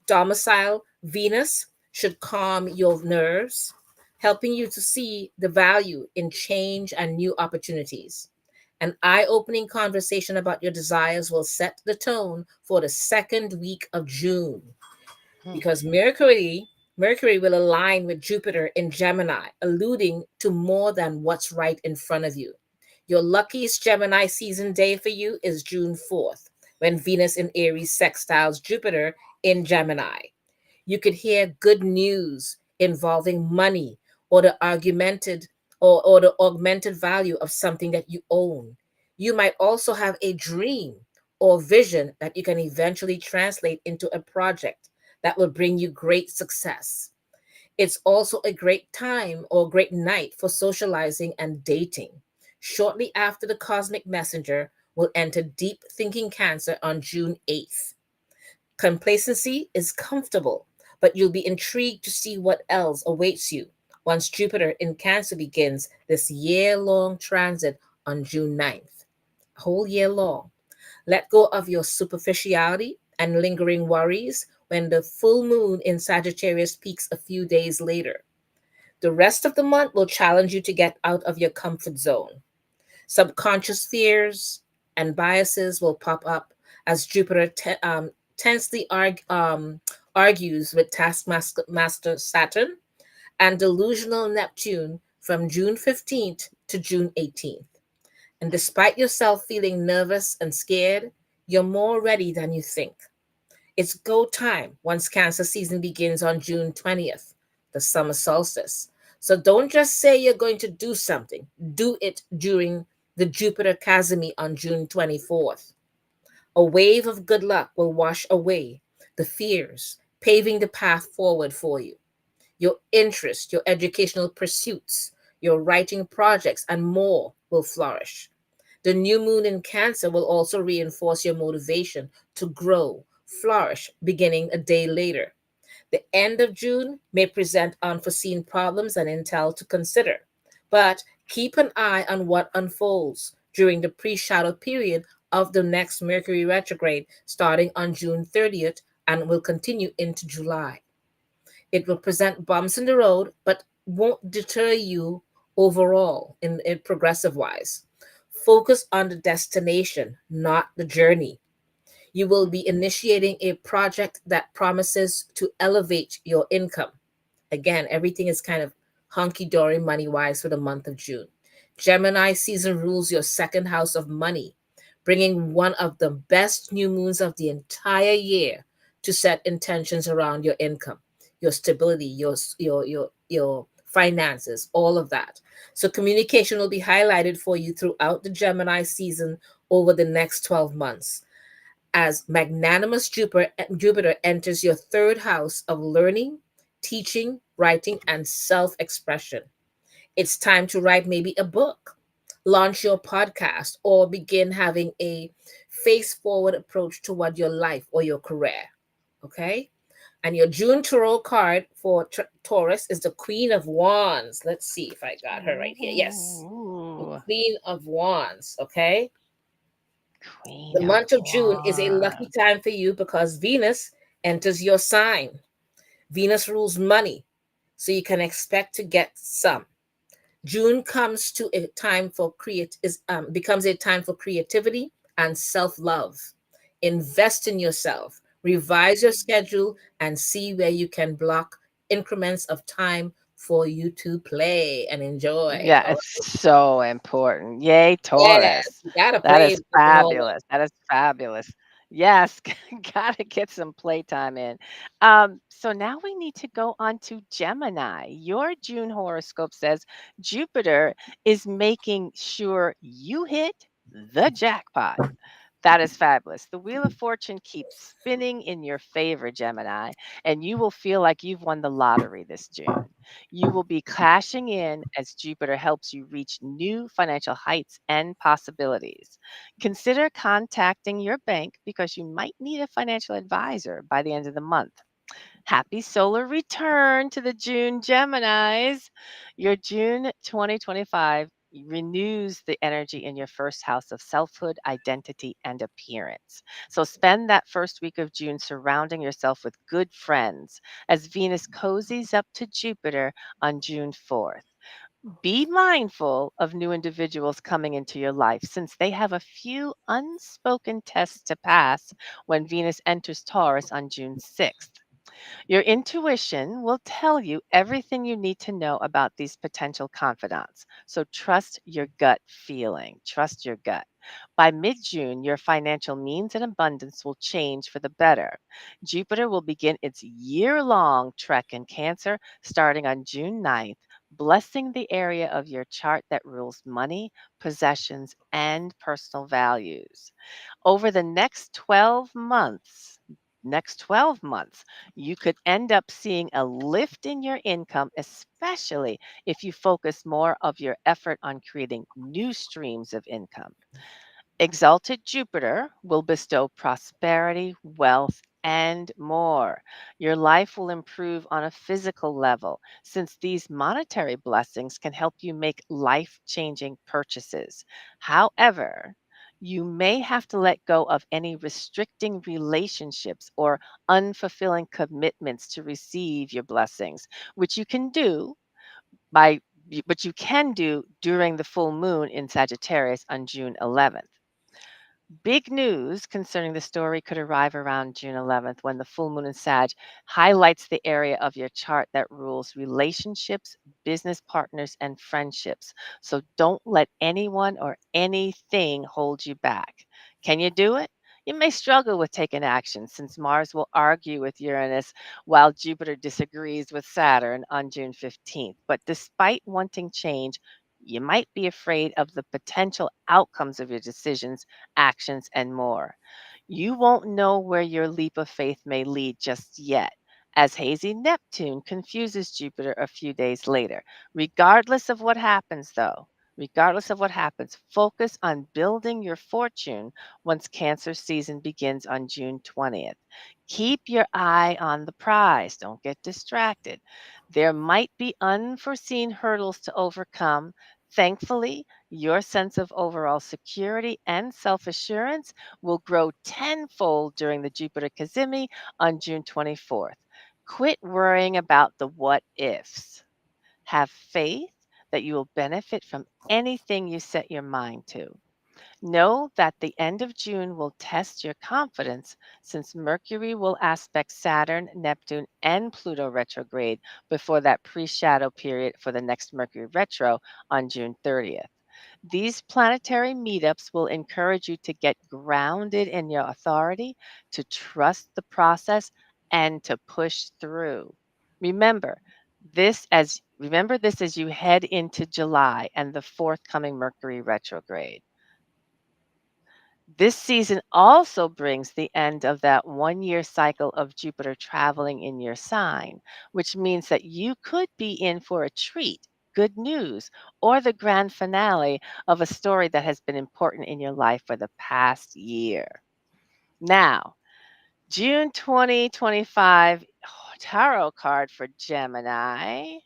Domicile Venus should calm your nerves, helping you to see the value in change and new opportunities. An eye opening conversation about your desires will set the tone for the second week of June mm, because Mercury will align with Jupiter in Gemini, alluding to more than what's right in front of you. Your luckiest Gemini season day for you is June 4th, when Venus in Aries sextiles Jupiter in Gemini. You could hear good news involving money or the argumented or the augmented value of something that you own. You might also have a dream or vision that you can eventually translate into a project that will bring you great success. It's also a great time or great night for socializing and dating. Shortly after the cosmic messenger will enter deep thinking Cancer on June 8th. Complacency is comfortable, but you'll be intrigued to see what else awaits you once Jupiter in Cancer begins this year long transit on June 9th. A whole year long. Let go of your superficiality and lingering worries when the full moon in Sagittarius peaks a few days later. The rest of the month will challenge you to get out of your comfort zone. Subconscious fears and biases will pop up as Jupiter tensely argues with Taskmaster Saturn and delusional Neptune from June 15th to June 18th. And despite yourself feeling nervous and scared, you're more ready than you think. It's go time once Cancer season begins on June 20th, the summer solstice. So don't just say you're going to do something, do it during the Jupiter Chasmi on June 24th. A wave of good luck will wash away the fears, paving the path forward for you. Your interests, your educational pursuits, your writing projects, and more will flourish. The new moon in Cancer will also reinforce your motivation to grow, flourish, beginning a day later. The end of June may present unforeseen problems and intel to consider, but keep an eye on what unfolds during the pre shadow period of the next Mercury retrograde starting on June 30th and will continue into July. It will present bumps in the road, but won't deter you overall in progressive wise. Focus on the destination, not the journey. You will be initiating a project that promises to elevate your income. Again, everything is kind of hunky dory money wise for the month of June. Gemini season rules your second house of money, bringing one of the best new moons of the entire year to set intentions around your income, your stability, your finances, all of that. So communication will be highlighted for you throughout the Gemini season over the next 12 months as magnanimous Jupiter enters your third house of learning, teaching, writing, and self expression. It's time to write maybe a book, launch your podcast, or begin having a face forward approach toward your life or your career. Okay? And your June tarot card for Taurus is the Queen of Wands. Let's see if I got her right here. Yes. The Ooh, Queen of Wands. Okay. The Queen of month of June is a lucky Wands. time for you because Venus enters your sign. Venus rules money, so you can expect to get some. June comes to a time for becomes a time for creativity and self-love. Invest in yourself, revise your schedule, and see where you can block increments of time for you to play and enjoy. Yeah, All it's so important. Yay, right. Yes, Taurus. you gotta That play is with the whole fabulous. That is fabulous. Yes, gotta get some playtime in. So now we need to go on to Gemini. Your June horoscope says Jupiter is making sure you hit the jackpot. That is fabulous. The Wheel of Fortune keeps spinning in your favor, Gemini, and you will feel like you've won the lottery this June. You will be cashing in as Jupiter helps you reach new financial heights and possibilities. Consider contacting your bank because you might need a financial advisor by the end of the month. Happy solar return to the June Geminis. Your June 2025 renews the energy in your first house of selfhood, identity, and appearance. So spend that first week of June surrounding yourself with good friends as Venus cozies up to Jupiter on June 4th. Be mindful of new individuals coming into your life since they have a few unspoken tests to pass when Venus enters Taurus on June 6th. Your intuition will tell you everything you need to know about these potential confidants. So trust your gut feeling. Trust your gut. By mid June, your financial means and abundance will change for the better. Jupiter will begin its year long trek in Cancer starting on June 9th, blessing the area of your chart that rules money, possessions, and personal values. Over the next 12 months, you could end up seeing a lift in your income, especially if you focus more of your effort on creating new streams of income. Exalted Jupiter will bestow prosperity, wealth, and more. Your life will improve on a physical level since these monetary blessings can help you make life changing purchases. However, you may have to let go of any restricting relationships or unfulfilling commitments to receive your blessings, which you can do by but you can do during the full moon in Sagittarius on June 11th. Big news concerning the story could arrive around June 11th when the full moon in Sag highlights the area of your chart that rules relationships, business partners, and friendships. So don't let anyone or anything hold you back. Can you do it? You may struggle with taking action since Mars will argue with Uranus while Jupiter disagrees with Saturn on June 15th. But despite wanting change, you might be afraid of the potential outcomes of your decisions, actions, and more. You won't know where your leap of faith may lead just yet, as hazy Neptune confuses Jupiter a few days later. Regardless of what happens, though, regardless of what happens, focus on building your fortune once Cancer season begins on June 20th. Keep your eye on the prize. Don't get distracted. There might be unforeseen hurdles to overcome. Thankfully, your sense of overall security and self assurance will grow tenfold during the Jupiter Kazemi on June 24th. Quit worrying about the what ifs. Have faith that you will benefit from anything you set your mind to. Know that the end of June will test your confidence since Mercury will aspect Saturn, Neptune, and Pluto retrograde before that pre shadow period for the next Mercury retro on June 30th. These planetary meetups will encourage you to get grounded in your authority, to trust the process, and to push through. Remember, Remember this as you head into July and the forthcoming Mercury retrograde. This season also brings the end of that 1 year cycle of Jupiter traveling in your sign, which means that you could be in for a treat, good news, or the grand finale of a story that has been important in your life for the past year. Now, June 2025 tarot card for Gemini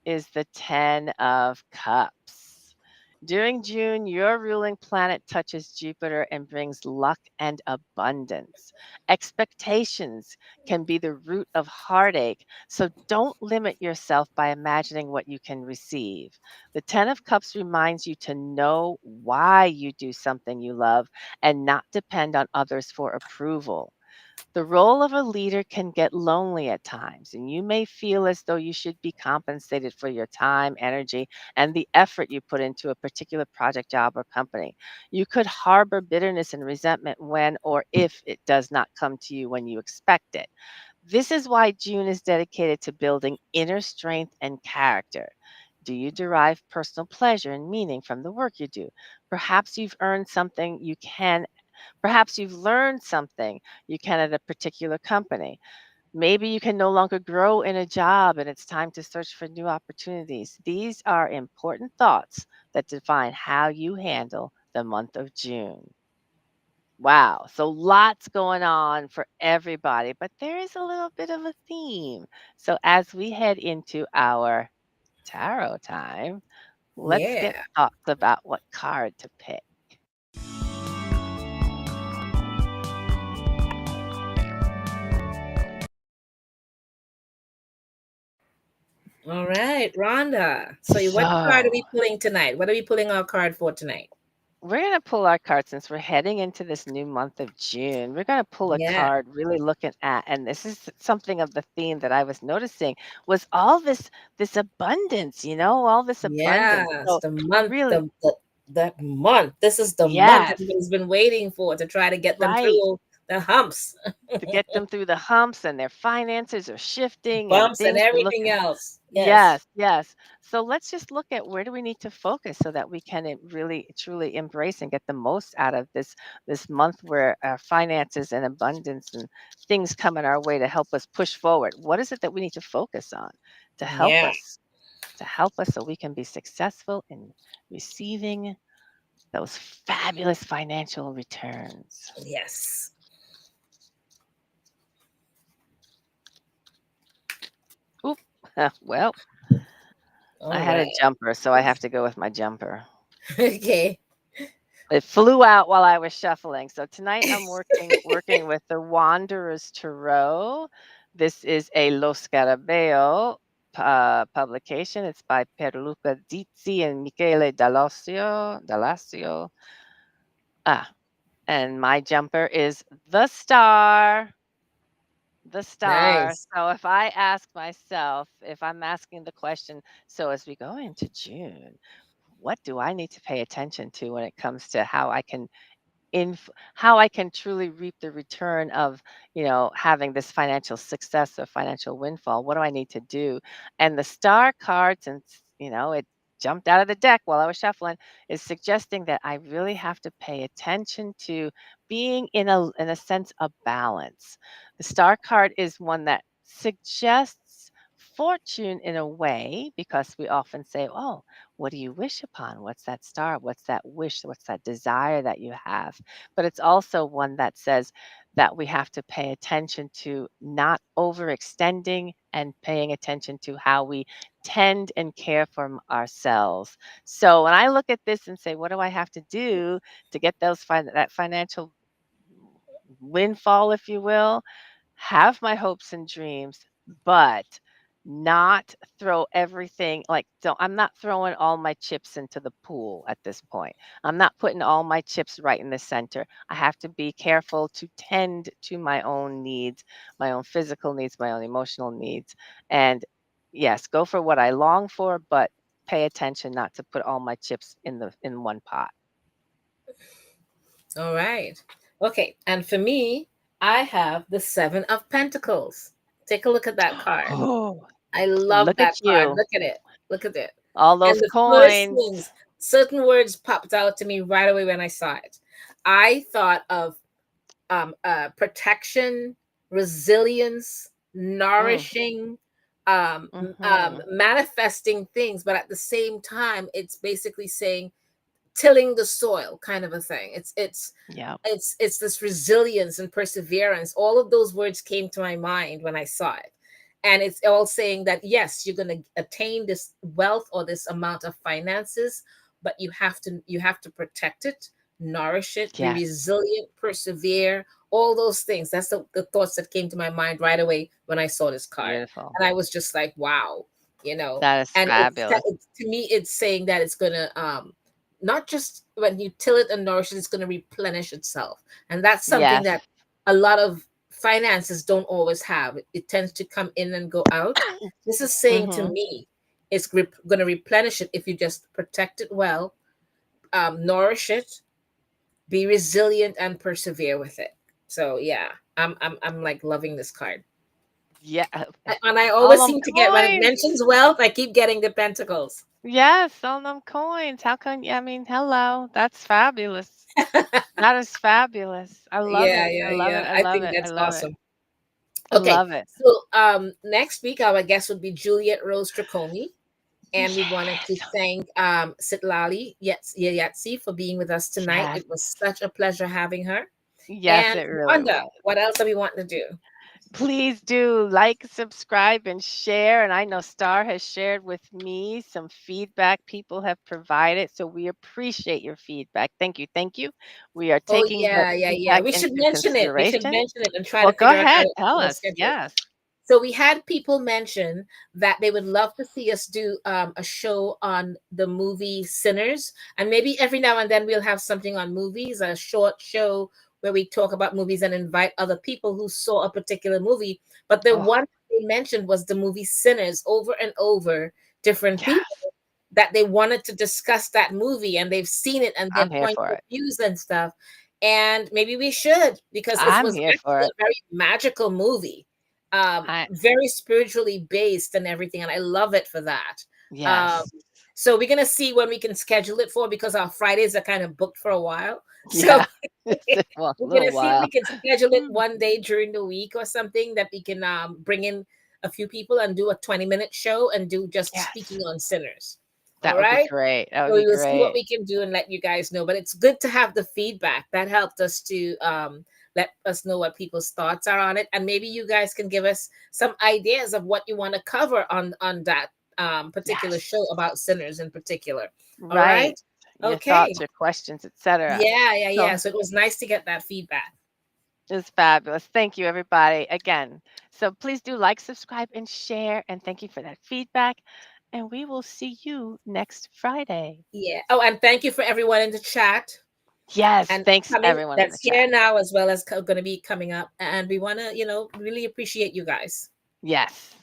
is the 10 of Cups. During June, your ruling planet touches Jupiter and brings luck and abundance. Expectations can be the root of heartache, so don't limit yourself by imagining what you can receive. The 10 of Cups reminds you to know why you do something you love and not depend on others for approval. The role of a leader can get lonely at times, and you may feel as though you should be compensated for your time, energy, and the effort you put into a particular project, job, or company. You could harbor bitterness and resentment when or if it does not come to you when you expect it. This is why June is dedicated to building inner strength and character. Do you derive personal pleasure and meaning from the work you do? Perhaps you've earned something you can Perhaps you've learned something you can at a particular company. Maybe you can no longer grow in a job and it's time to search for new opportunities. These are important thoughts that define how you handle the month of June. Wow. So lots going on for everybody, but there is a little bit of a theme. So as we head into our tarot time, let's get Yeah. thoughts about what card to pick. All right, Rhonda. So what card are we So pulling tonight? What are we pulling our card for tonight? we're going to pull our card since we're heading into this new month of June. We're going to pull a Yeah. card really looking at, and this is something of the theme that I was noticing was all this abundance, all this abundance. Yes, So the month, really, that month. This is the month yes, everybody's been waiting for to try to get them right. through the humps, To get them through the humps and their finances are shifting and bumps, and things are everything looking. else. Yes. Yes, yes. So let's just look at where do we need to focus so that we can really truly embrace and get the most out of this month where our finances and abundance and things coming our way to help us push forward. What is it that we need to focus on to help Yeah. us to help us so we can be successful in receiving those fabulous financial returns? Yes. Oop. Well, I All had a right. jumper, so I have to go with my jumper. Okay. It flew out while I was shuffling. So tonight I'm working with the Wanderer's Tarot. This is a Lo Scarabeo publication. It's by Pierluca Dizzi and Michele Dalasio. Ah, and my jumper is the star. The star. Nice. So if I ask myself, if I'm asking the question, so as we go into June, what do I need to pay attention to when it comes to how I can truly reap the return of, having this financial success or financial windfall? What do I need to do? And the star card, since, it jumped out of the deck while I was shuffling, is suggesting that I really have to pay attention to being in a sense of balance. The star card is one that suggests fortune in a way because we often say, oh, what do you wish upon? What's that star? What's that wish? What's that desire that you have? But it's also one that says that we have to pay attention to not overextending and paying attention to how we tend and care for ourselves. So when I look at this and say, what do I have to do to get that financial windfall, if you will, have my hopes and dreams, but not throw everything I'm not throwing all my chips into the pool at this point. I'm not putting all my chips right in the center. I have to be careful to tend to my own needs, my own physical needs, my own emotional needs. And yes, go for what I long for, but pay attention not to put all my chips in one pot. All right. Okay. And for me, I have the Seven of Pentacles. Take a look at that card. Oh, I love Look that at card. you. Look at it. Look at it. All And those the first coins. things, certain words popped out to me right away when I saw it. I thought of protection, resilience, Mm. nourishing, Mm-hmm. manifesting things, but at the same time, it's basically saying tilling the soil, kind of a thing. Yeah. It's this resilience and perseverance. All of those words came to my mind when I saw it. And it's all saying that yes, you're going to attain this wealth or this amount of finances, but you have to protect it, nourish it, be Yes. resilient, persevere, all those things. That's the thoughts that came to my mind right away when I saw this card. Beautiful. And I was just like, wow, you know. That is And fabulous. it's to me, it's saying that it's gonna not just when you till it and nourish it, it's going to replenish itself. And that's something Yes. that a lot of finances don't always have. It tends to come in and go out. This is saying to Mm-hmm. me, it's going to replenish it if you just protect it well, nourish it, be resilient, and persevere with it. So yeah, I'm like loving this card. Yeah. And I All always them seem to get when it coins. mentions wealth, I keep getting the pentacles. Yes, all them coins. How can I mean, hello. That's fabulous. That is fabulous. I love Yeah, it. yeah, I love it. yeah. I I love think it. I that's love it. awesome. I Okay, love it. so next week our guest would be Juliet Rose Triconi, and we wanted to Yes. thank Cytlali Yeyetzi for being with us tonight. Yes. It was such a pleasure having her. Yes, And it really Wanda, was. what else are we wanting to do? Please do like, subscribe, and share. And I know Star has shared with me some feedback people have provided. So we appreciate your feedback. Thank you. Thank you. We are Oh taking that yeah, yeah, yeah. feedback We should into mention it. We should consideration. mention it and try Well, to go figure out how ahead. to, Tell us. schedule it. Yes. So we had people mention that they would love to see us do a show on the movie Sinners, and maybe every now and then we'll have something on movies, a short show where we talk about movies and invite other people who saw a particular movie. But the Oh, one they mentioned was the movie Sinners, over and over, different people yes. that they wanted to discuss that movie and they've seen it and their I'm here point for of it. views and stuff. And maybe we should, because it I'm was here for actually it. a very magical movie, I very spiritually based and everything, and I love it for that. Um, yes. so we're gonna see when we can schedule it for, because our Fridays are kind of booked for a while. So Yeah. Well, a we're little gonna see if we while. can schedule it one day during the week or something that we can bring in a few people and do a 20-minute show and do just speaking Yes. on sinners. All That would be right. great. That would So be we will see what great. we can do and let you guys know. But it's good to have the feedback. That helped us to let us know what people's thoughts are on it. And maybe you guys can give us some ideas of what you want to cover on that particular Yes. show about sinners in particular. All right. Right. Your Okay. thoughts, your questions, etc. Yeah, yeah, So yeah. So it was nice to get that feedback. it's fabulous. Thank you, everybody, again. So please do like, subscribe, and share. And thank you for that feedback. And we will see you next Friday. Yeah. Oh, and thank you for everyone in the chat Yes. and Thanks, coming. everyone in the That's chat. here now as well as going to be coming up. And we want to, really appreciate you guys. Yes.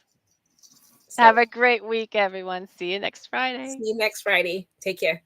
Have So a great week, everyone. See you next see Friday. you next Friday. Take care.